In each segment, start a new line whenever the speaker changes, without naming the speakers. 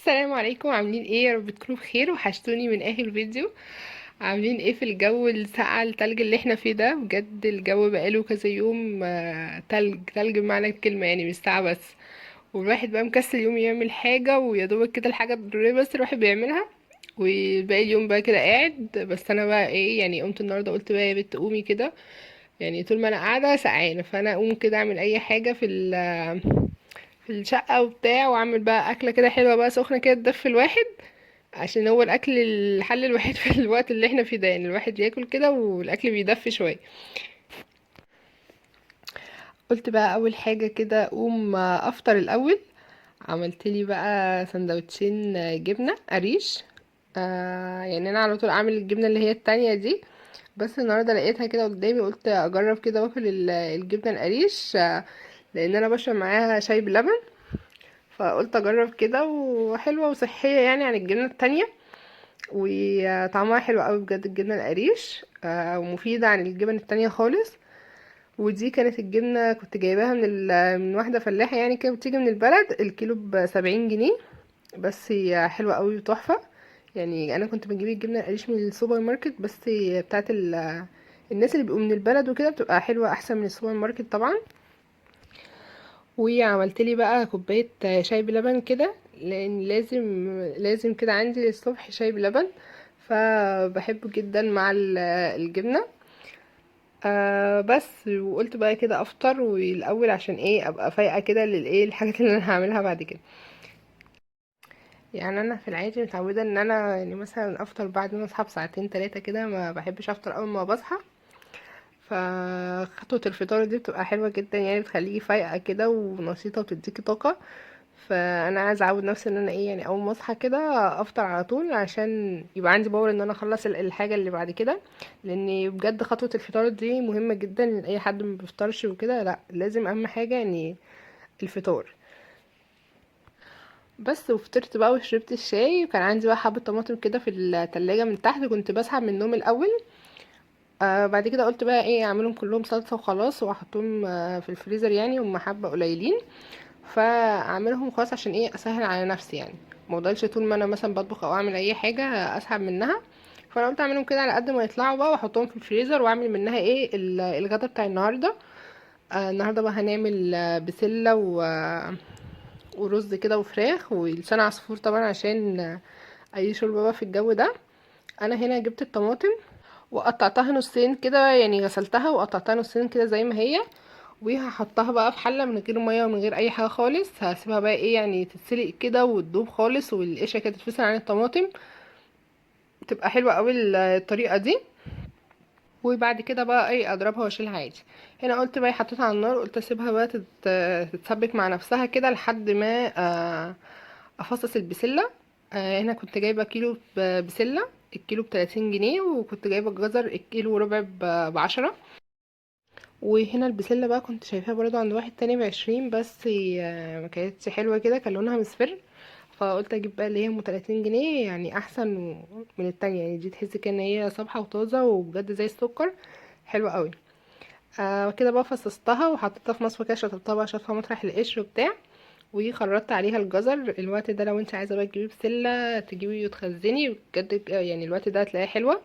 السلام عليكم، عاملين ايه؟ يا رب تكونوا بخير. وحشتوني من اخر فيديو. عاملين ايه في الجو الساقع التلج اللي احنا فيه ده؟ بجد الجو بقاله كذا يوم تلج تلج بمعنى الكلمة، يعني مش ساعة بس. والواحد بقى مكسل يوم يعمل حاجة، ويا دوبك كده الحاجة الضرورية بس الواحد بيعملها. وباقي اليوم بقى كده قاعد. بس انا بقى ايه، يعني قمت النهارده قلت بقى يا بنت قومي كده. يعني طول ما انا قاعدة سقعانة، فانا اقوم كده اعمل اي حاجة في الشقة وبتاع، واعمل بقى اكلة كده حلوة بقى سخنة كده تدفي الواحد. عشان هو الاكل الحل الوحيد في الوقت اللي احنا فيه ده، يعني الواحد ياكل كده والاكل بيدفي شويه. قلت بقى اول حاجه كده اقوم افطر الاول. عملت لي بقى سندوتشين جبنه قريش. يعني انا على طول اعمل الجبنه اللي هي التانية دي. بس النهارده لقيتها كده قدامي، قلت اجرب كده واكل الجبنه القريش. لان انا بشرب معاها شاي بلبن. فقلت اجرب كده، وحلوه وصحيه يعني عن الجبنه التانية. وطعمها حلو قوي بجد الجبنه القريش، ومفيده عن الجبن التانية خالص. ودي كانت الجبنه كنت جايباها من واحده فلاحه، يعني كانت بتيجي من البلد، الكيلو ب70 جنيه. بس هي حلوه قوي وتحفه. يعني انا كنت بجيب الجبنه القريش من السوبر ماركت، بس هي بتاعت الناس اللي بيبقوا من البلد وكده بتبقى حلوه احسن من السوبر ماركت طبعا. وعملت لي بقى كوبايه شاي بلبن كده، لان لازم كده عندي الصبح شاي بلبن. فبحبه جدا مع الجبنه. بس وقلت بقى كده افطر والاول عشان ايه ابقى فايقه كده للايه الحاجات اللي انا هعملها بعد كده. يعني انا في العادي متعوده ان انا يعني مثلا افطر بعد ما اصحى بساعتين 3 كده، ما بحبش افطر اول ما بصحى. فخطوه الفطار دي بتبقى حلوه جدا، يعني بتخليكي فايقه كده ونشيطه وتديكي طاقه. فانا عايزه اعود نفسي ان انا ايه، يعني اول ما اصحى كده افطر على طول، عشان يبقى عندي باور ان انا اخلص الحاجه اللي بعد كده. لان بجد خطوه الفطار دي مهمه جدا لاي حد ما بيفطرش وكده، لا لازم اهم حاجه يعني الفطار. بس وفطرت بقى وشربت الشاي، وكان عندي بقى حبه طماطم كده في التلاجة من تحت، كنت بسحب منهم الاول. بعد كده قلت بقى ايه اعملهم كلهم صلصه وخلاص، واحطهم في الفريزر، يعني هم حبه قليلين. فاعملهم خلاص عشان ايه اسهل على نفسي، يعني موضلش طول ما انا مثلا بطبخ او اعمل اي حاجه اسحب منها. فانا قلت اعملهم كده على قد ما يطلعوا بقى، واحطهم في الفريزر، واعمل منها ايه الغدا بتاع النهارده. النهارده بقى هنعمل بسله ورز كده وفراخ ولسان عصفور طبعا، عشان اي شوربه بقى في الجو ده. انا هنا جبت الطماطم وقطعتها نصين كده، يعني غسلتها وقطعتها نصين كده زي ما هي. وهحطها بقى في حله من غير ميه ومن غير اي حاجه خالص، هسيبها بقى ايه يعني تتسلق كده وتدوب خالص، والقشره كده تتفصل عن الطماطم. تبقى حلوه قوي الطريقه دي. وبعد كده بقى ايه اضربها واشيلها عادي. هنا قلت بقى حطيتها على النار، قلت اسيبها بقى تتسبك مع نفسها كده لحد ما افصص البسله. هنا كنت جايبه كيلو بسله، الكيلو ب30 جنيه، وكنت جايبه الجزر الكيلو وربع ب10. وهنا البسلة بقى كنت شايفاها برضو عند واحد تاني ب20، بس ما كانتش حلوة كده، كان لونها مصفر. فقلت اجيب بقى اللي هي ام 30 جنيه، يعني احسن من التانية، يعني دي تحس كده ان هي صبحة وطازة وبجد زي السكر. حلوة قوي. كده بقى فصصتها وحطيتها في مصفى كده، شطفتها بقى شطفها مطرح القشر وبتاع. وخرجت عليها الجزر. الوقت ده لو انت عايزه بقى تجيبي بسله تجيبي وتخزني بجد، يعني الوقت ده هتلاقيها حلوه.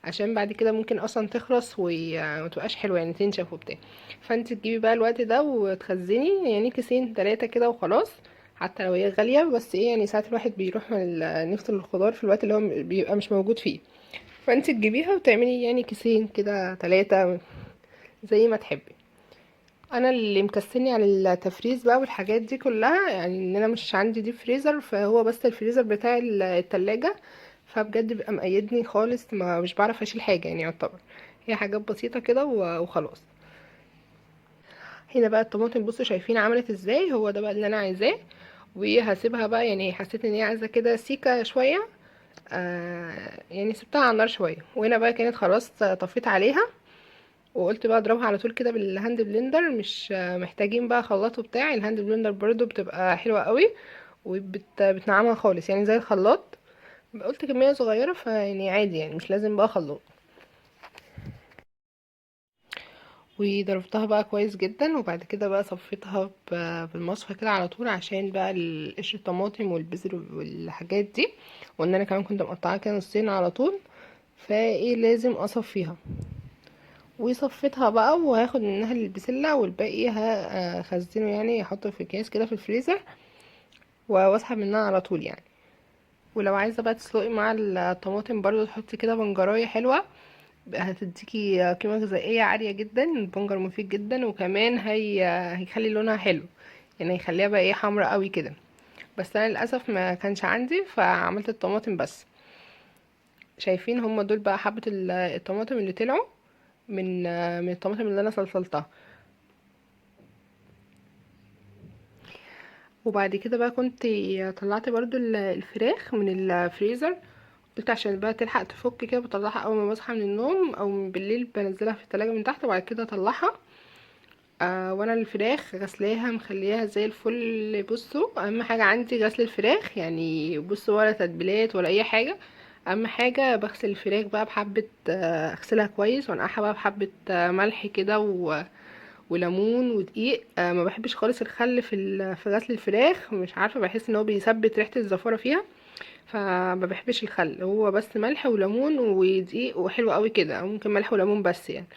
عشان بعد كده ممكن اصلا تخرس ومتبقاش حلوه، يعني تنشف وبتاع. فانت تجيبي بقى الوقت ده وتخزني، يعني كيسين 3 كده وخلاص. حتى لو هي غاليه، بس ايه يعني ساعات الواحد بيروح من نفط الخضار في الوقت اللي هو بيبقى مش موجود فيه. فانت تجيبيها وتعملي يعني كيسين كده 3 زي ما تحبي. انا اللي مكسلني عن التفريز بقى والحاجات دي كلها، يعني ان انا مش عندي ديب فريزر، فهو بس الفريزر بتاع التلاجة. فبجد بيبقى مقيدني خالص، ما مش بعرف اشيل حاجه يعني يعتبر. هي حاجات بسيطه كده وخلاص. هنا بقى الطماطم بصوا شايفين عملت ازاي، هو ده بقى اللي انا عايزاه. وهسيبها بقى، يعني حسيت ان هي عايزه كده سيكه شويه. يعني سبتها على النار شويه، وهنا بقى كانت خلاص طفيت عليها. وقلت بقى اضربها على طول كده بالهاند بلندر، مش محتاجين بقى خلاط وبتاع، الهاند بلندر برضو بتبقى حلوة قوي. وبتنعمها خالص يعني زي الخلاط. قلت كمية صغيرة فيعني عادي، يعني مش لازم بقى خلاط. وضربتها بقى كويس جدا، وبعد كده بقى صفيتها بالمصفى كده على طول، عشان بقى قشر الطماطم والبذر والحاجات دي، وان انا كمان كنت مقطعاها كده نصين على طول، فايه لازم اصفيها. وصفيتها بقى، وهاخد منها البسلة والباقي هخزنه، يعني احطه في اكياس كده في الفريزر، واسحب منها على طول يعني. ولو عايزه بقى تسلقي مع الطماطم برضو، تحطي كده بنجرايه حلوه، هتديكي قيمه غذائيه عاليه جدا. البنجر مفيد جدا، وكمان هيخلي لونها حلو، يعني هيخليها بقى ايه حمرا قوي كده. بس انا للاسف ما كانش عندي، فعملت الطماطم بس. شايفين هم دول بقى حبه الطماطم اللي طلعوا من الطماطم اللي انا صلصلتها. وبعد كده بقى كنت طلعت برضو الفراخ من الفريزر، قلت عشان بقى تلحق تفك كده، بطلعها اول ما بصحى من النوم، او من بالليل بنزلها في التلاجة من تحت، وبعد كده اطلعها. وانا الفراخ غسلاها مخليها زي الفل. بصوا، اهم حاجه عندي غسل الفراخ، يعني بصوا ولا تتبيلات ولا اي حاجه. اهم حاجه بغسل الفراخ بقى بحبه، اغسلها كويس وانقعها بقى بحبه ملح كده وليمون ودقيق. ما بحبش خالص الخل في غسل الفراخ، مش عارفه، بحس ان هو بيثبت ريحه الزفاره فيها، فما بحبش الخل. هو بس ملح وليمون ودقيق وحلو قوي كده، او ممكن ملح وليمون بس يعني.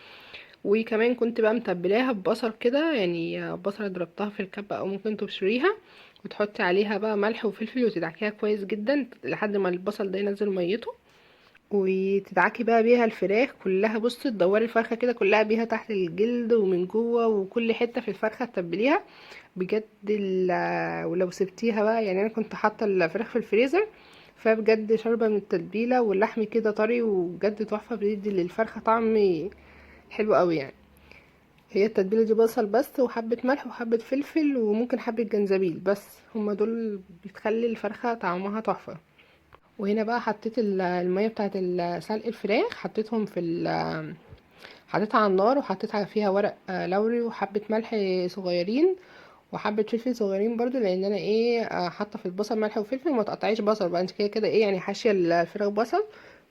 وكمان كنت بقى متبلاها ببصل كده، يعني بصله ضربتها في الكبه، او ممكن تبشريها وتحطي عليها بقى ملح وفلفل، وتدعكيها كويس جدا لحد ما البصل ده ينزل ميته، وتدعكي بقى بيها الفراخ كلها. بصي تدوري الفرخه كده كلها بيها تحت الجلد ومن جوه، وكل حته في الفرخه تتبليها بجد. ولو سبتيها بقى، يعني انا كنت حاطه الفراخ في الفريزر، فبجد شاربه من التتبيله، واللحم كده طري، وبجد تحفه، بيدي للفرخه طعم حلو قوي يعني. هي التتبيله دي بصل بس، وحبه ملح وحبه فلفل، وممكن حبه جنزبيل، بس هما دول بتخلي الفرخه طعمها تحفه. وهنا بقى حطيت الميه بتاعه سلق الفراخ، حطيتهم حطيتها على النار، وحطيت فيها ورق لوري، وحبه ملح صغيرين، وحبه فلفل صغيرين برضو، لان انا ايه حاطه في البصل ملح وفلفل. وما تقطعيش بصل بقى، انت كده كده ايه يعني حاشيه الفراخ بصل،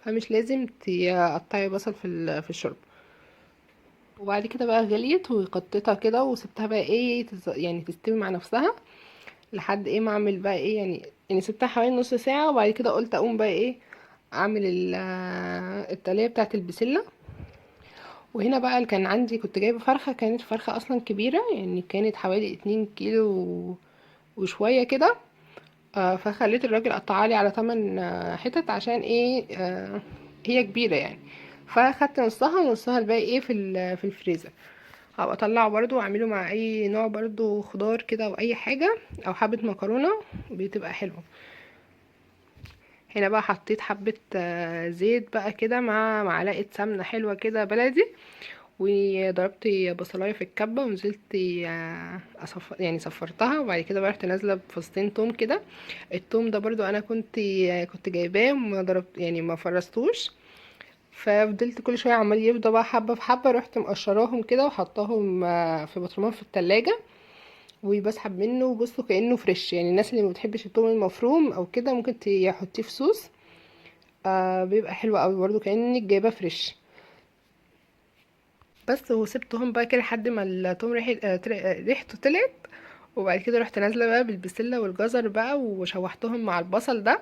فمش لازم تقطعي بصل في الشرب. وبعد كده بقى غليت، وغطيتها كده وسبتها بقى ايه يعني تستوي مع نفسها، لحد ايه ما اعمل بقى ايه يعني سبتها حوالي نص ساعه. وبعد كده قلت اقوم بقى ايه اعمل التقليه بتاعه البسله. وهنا بقى اللي كان عندي، كنت جايبه فرخه، كانت فرخه اصلا كبيره، يعني كانت حوالي 2 كيلو وشويه كده. فخليت الراجل قطعها لي على 8 حتت، عشان ايه هي كبيره يعني. فاخدت نصها، ونصها الباقي ايه في الفريزر. هبقى اطلعه برضو واعمله مع اي نوع برضو خضار كده، او اي حاجه، او حبه مكرونه، بتبقى حلوه. هنا بقى حطيت حبه زيت بقى كده، مع معلقه سمنه حلوه كده بلدي، وضربت بصلايه في الكبه، ونزلت يعني صفرتها. وبعد كده بقى رحت نازله بفصين توم كده. التوم ده برضو انا كنت جايباه، ما ضربت يعني ما فرستوش، ففضلت كل شويه عمال يفضى بقى حبه في حبه، رحت مقشراهم كده وحطاهم في بطرمان في التلاجة، وبسحب منه. بصوا كأنه فريش، يعني الناس اللي ما بتحبش الثوم المفروم او كده ممكن تحطيه في صوص، بيبقى حلو قوي برضو كأنك جايباه فريش. بس وسبتهم بقى كده لحد ما الثوم ريحته طلعت. وبعد كده رحت نازله بقى بالبسله والجزر بقى، وشوحتهم مع البصل ده.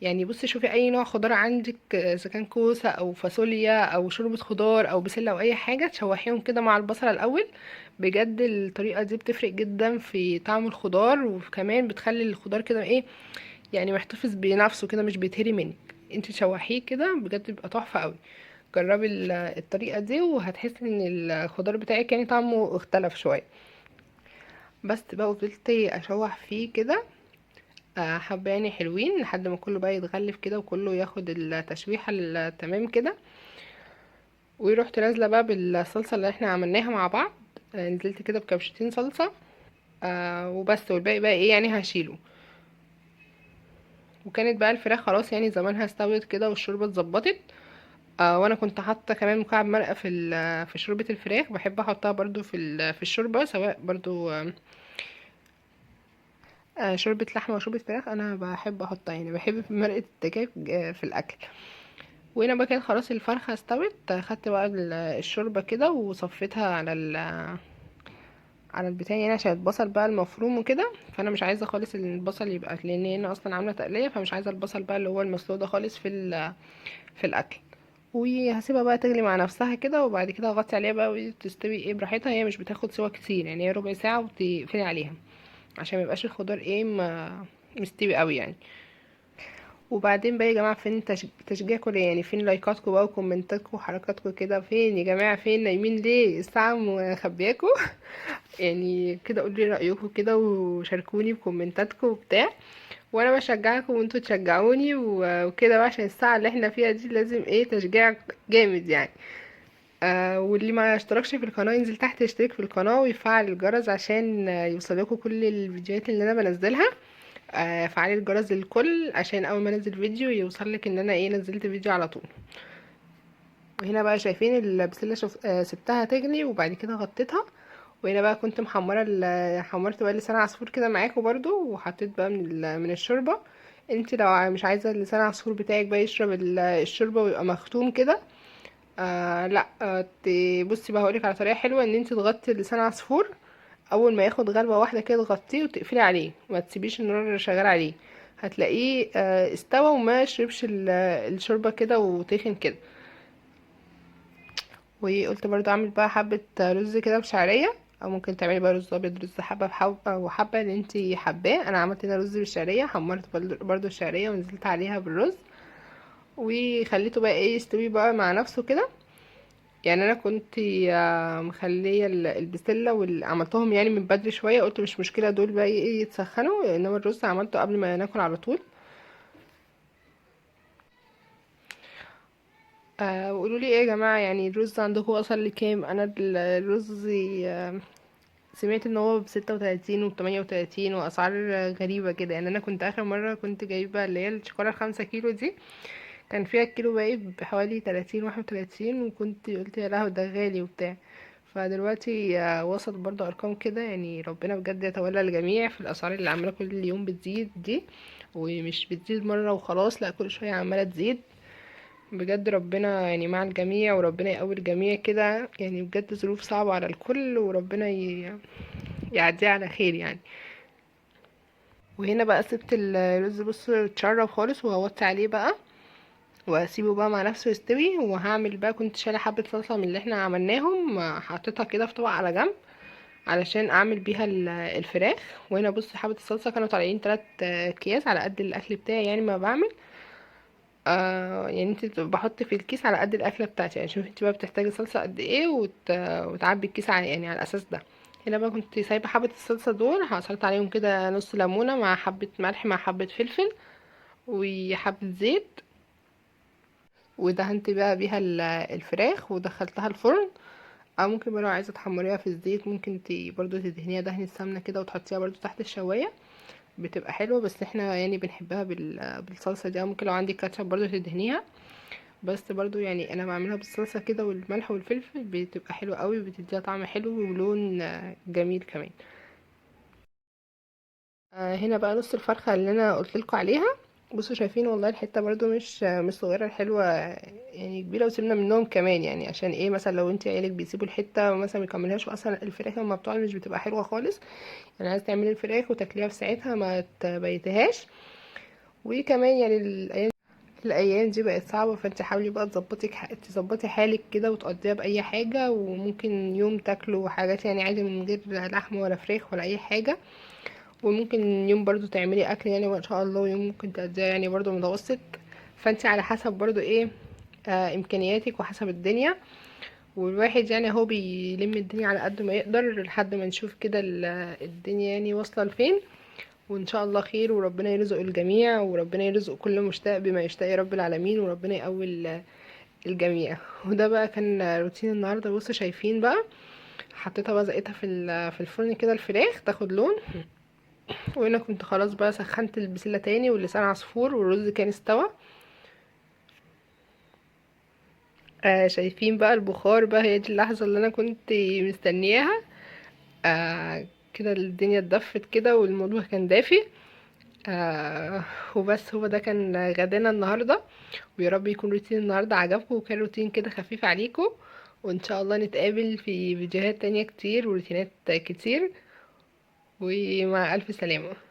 يعني بصي شوفي اي نوع خضار عندك، اذا كان كوسه او فاصوليا او شوربه خضار او بسله او اي حاجه، تشوحيهم كده مع البصل الاول. بجد الطريقه دي بتفرق جدا في طعم الخضار، وكمان بتخلي الخضار كده ايه يعني محتفظ بنفسه كده، مش بيتهري منك. انت تشوحيه كده بجد بيبقى تحفه قوي. جربي الطريقه دي، وهتحسي ان الخضار بتاعك يعني طعمه اختلف شويه. بس بقى فضلت اشوح فيه كده حبة يعني حلوين، لحد ما كله بقى يتغلف كده، وكله ياخد التشويحة التمام كده. ورحت نازلة بقى بالصلصة اللي احنا عملناها مع بعض. نزلت كده بكبشتين صلصة وبس، والباقي بقى ايه يعني هشيله. وكانت بقى الفراخ خلاص يعني زمانها استوت كده، والشوربة اتظبطت. وانا كنت حاطه كمان مكعب مرقه في شوربه الفراخ، بحب احطها برضو في الشوربه، سواء برضو شوربه لحمه وشوربه فراخ، انا بحب احطها، يعني بحب مرقه الدجاج في الاكل. وهنا بقى كانت خلاص الفرخة استوت، خدت بقى الشوربة كده وصفيتها على البتاع يعني، عشان البصل بقى المفروم وكده. فانا مش عايزه خالص ان البصل يبقى، لان هنا اصلا عامله تقليه، فمش عايزه البصل بقى اللي هو المسلوق ده خالص في الاكل. وهسيبها بقى تغلي مع نفسها كده، وبعد كده اغطي عليها بقى وتستوي ايه براحتها. هي مش بتاخد سوا كتير يعني، هي ربع ساعه وتقفلي عليها، عشان ميبقاش الخضار ايه ما مستوي قوي يعني. وبعدين بقى يا جماعه، فين تشجيعكم ليا يعني؟ فين لايكاتكم بقى وكومنتاتكم وحركاتكم كده؟ فين يا جماعه؟ فين نايمين ليه الساعه مخبياكم؟ يعني كده قولوا لي رايكم كده، وشاركوني بكومنتاتكم وبتاع، وانا بشجعكم وانتوا تشجعوني وكده بقى، عشان الساعه اللي احنا فيها دي لازم ايه تشجيع جامد يعني. واللي ما اشتركش في القناه ينزل تحت يشترك في القناه ويفعل الجرس، عشان يوصلكوا كل الفيديوهات اللي انا بنزلها. فعلي الجرس للكل، عشان اول ما انزل فيديو يوصلك ان انا ايه نزلت فيديو على طول. وهنا بقى شايفين البسله، شوف سبتها تغلي وبعد كده غطيتها. وهنا بقى كنت حمرت بقى لسان عصفور كده معاكم برضو، وحطيت بقى من الشوربه. انت لو مش عايزه لسان العصفور بتاعك بقى يشرب الشوربه ويبقى مختوم كده، لا، بصي بقى هقولك على طريقه حلوه ان انت تغطي لسان عصفور. اول ما ياخد غلوه واحده كده تغطيه وتقفلي عليه، ما تسيبيش النار شغال عليه. هتلاقيه استوى وما شربش الشوربه كده وتخن كده. وقلت برضو اعمل بقى حبة رز كده بشعرية، او ممكن تعملي بقى رز ابيض، رز حبة بحبة وحبة اللي انتي حباه. انا عملت هنا رز بالشعرية، حمرت برضو الشعرية ونزلت عليها بالرز، وخليته بقى ايه يستوي بقى مع نفسه كده. يعني انا كنت مخليه البسله عملتهم يعني من بدري شويه، قلت مش مشكله دول بقى ايه يتسخنوا، انما الرز عملته قبل ما ناكل على طول. وقولوا لي ايه يا جماعه، يعني الرز عندكم وصل لكام؟ انا الرز سمعت ان هو ب36 وب38 واسعار غريبة كده يعني. انا كنت اخر مرة كنت جايبة اللي هي الشوكولاتة ال5 كيلو دي، كان فيها الكيلو بقى بحوالي 30 31، وكنت قلت يا لهوي ده غالي وبتاع. فدلوقتي وصل برضه ارقام كده يعني. ربنا بجد يتولى الجميع في الاسعار اللي عمالة كل يوم بتزيد دي، ومش بتزيد مرة وخلاص، لا كل شوية عمالة تزيد. بجد ربنا يعني مع الجميع، وربنا يقوي الجميع كده يعني. بجد ظروف صعبة على الكل، وربنا يعديها على خير يعني. وهنا بقى سبت الرز بص اتشرب خالص، وهوطي عليه بقى واسيبه بقى مع نفسه يستوي. وهعمل بقى، كنت شايله حبه صلصه من اللي احنا عملناهم، حطيتها كده في طبق على جنب علشان اعمل بيها الفراخ. وهنا بص حبه الصلصه كانوا طالعين 3 اكياس على قد الاكل بتاعي يعني ما بعمل. يعني انت بحط في الكيس على قد الاكله بتاعتي يعني. شوفي انت بقى بتحتاجي صلصه قد ايه وتعبي الكيس يعني على الاساس ده. هنا بقى كنت سايبه حبه الصلصه دول، عصرت عليهم كده نص ليمونه مع حبه ملح مع حبه فلفل وحبه زيت، ودهنت بقى بيها الفراخ ودخلتها الفرن. او ممكن بقى لو عايزه تحمريها في الزيت، ممكن برضو تدهنيها دهن السمنه كده وتحطيها برضو تحت الشوايه، بتبقى حلوه. بس احنا يعني بنحبها بالصلصه دي. أو ممكن لو عندك كاتشب برضو تدهنيها، بس برضو يعني انا بعملها بالصلصه كده والملح والفلفل، بتبقى حلوه قوي، بتديها طعم حلو ولون جميل كمان. هنا بقى نص الفرخه اللي انا قلت لكم عليها. بصوا شايفين والله الحته برضو مش صغيره، حلوه يعني كبيره. وسيبنا منهم كمان يعني، عشان ايه مثلا لو انت عيالك بيسيبوا الحته مثلا ما يكملهاش، اصلا الفراخ لما بتقعد مش بتبقى حلوه خالص يعني. عايز تعملي الفراخ وتاكليها في ساعتها ما تبيتهاش. وكمان يعني الايام دي بقت صعبه، فانت حاولي بقى تظبطي حالك كده وتقضيها باي حاجه. وممكن يوم تاكلوا حاجات يعني عادي من غير لحمه ولا فراخ ولا اي حاجه. وممكن يوم برضو تعملي اكل يعني ما شاء الله، ويوم ممكن تقضيها يعني برضو متوسط. فانت على حسب برضو ايه امكانياتك وحسب الدنيا. والواحد يعني هو بيلم الدنيا على قد ما يقدر، لحد ما نشوف كده الدنيا يعني واصله لفين. وان شاء الله خير، وربنا يرزق الجميع، وربنا يرزق كل مشتاق بما يشتاق يا رب العالمين، وربنا يقوي الجميع. وده بقى كان روتين النهارده. بصوا شايفين بقى، حطيتها بقى زقتها في الفرن كده الفراخ تاخد لون. وهنا كنت خلاص بقى سخنت البسله تاني واللسان عصفور، والرز كان استوى. شايفين بقى البخار بقى، هي دي اللحظه اللي انا كنت مستنياها. كده الدنيا اتدفت كده والموضوع كان دافي. آه وبس، هو ده كان غدانا النهارده. ويا رب يكون روتين النهارده عجبكم، وكان روتين كده خفيف عليكم. وان شاء الله نتقابل في فيديوهات تانية كتير وروتينات كتير. ومع الف سلامة.